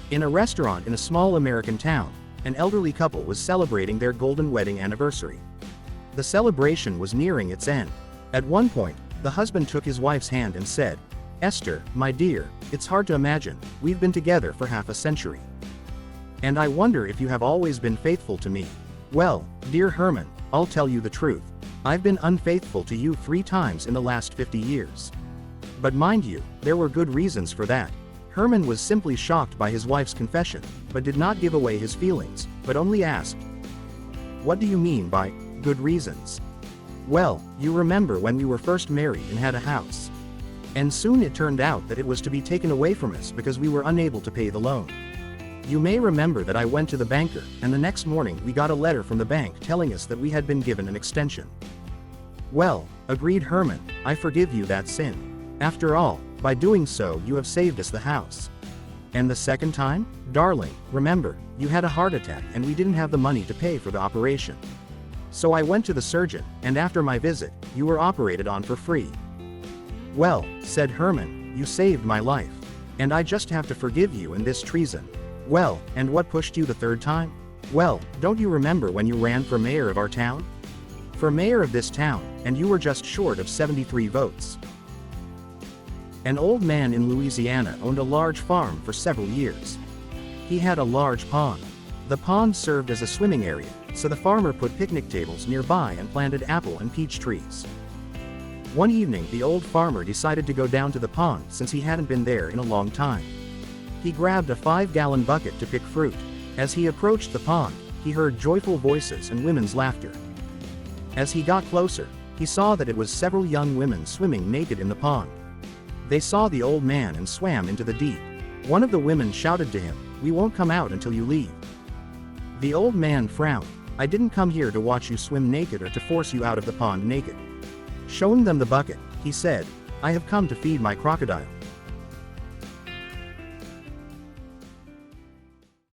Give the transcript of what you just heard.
In a restaurant in a small American town, an elderly couple was celebrating their golden wedding anniversary. The celebration was nearing its end. At one point, the husband took his wife's hand and said, "Esther, my dear, it's hard to imagine, we've been together for half a century. And I wonder if you have always been faithful to me. Well, dear Herman, I'll tell you the truth. I've been unfaithful to you 3 times in the last 50 years. But mind you, there were good reasons for that." Herman was simply shocked by his wife's confession, but did not give away his feelings, but only asked, "What do you mean by good reasons?" "Well, you remember when we were first married and had a house. And soon it turned out that it was to be taken away from us because we were unable to pay the loan. You may remember that I went to the banker, and the next morning we got a letter from the bank telling us that we had been given an extension." "Well," agreed Herman, "I forgive you that sin. After all, by doing so you have saved us the house. And the second time? Darling, remember, you had a heart attack and we didn't have the money to pay for the operation. So I went to the surgeon, and after my visit, you were operated on for free." "Well," said Herman, "you saved my life. And I just have to forgive you in this treason." "Well, and what pushed you the third time?" "Well, don't you remember when you ran for mayor of our town? For mayor of this town, and you were just short of 73 votes. An old man in Louisiana owned a large farm for several years. He had a large pond. The pond served as a swimming area, so the farmer put picnic tables nearby and planted apple and peach trees. One evening the old farmer decided to go down to the pond since he hadn't been there in a long time. He grabbed a 5-gallon bucket to pick fruit. As he approached the pond, he heard joyful voices and women's laughter. As he got closer, he saw that it was several young women swimming naked in the pond. They saw the old man and swam into the deep. One of the women shouted to him, "We won't come out until you leave." The old man frowned. "I didn't come here to watch you swim naked or to force you out of the pond naked." Showing them the bucket, he said, "I have come to feed my crocodiles."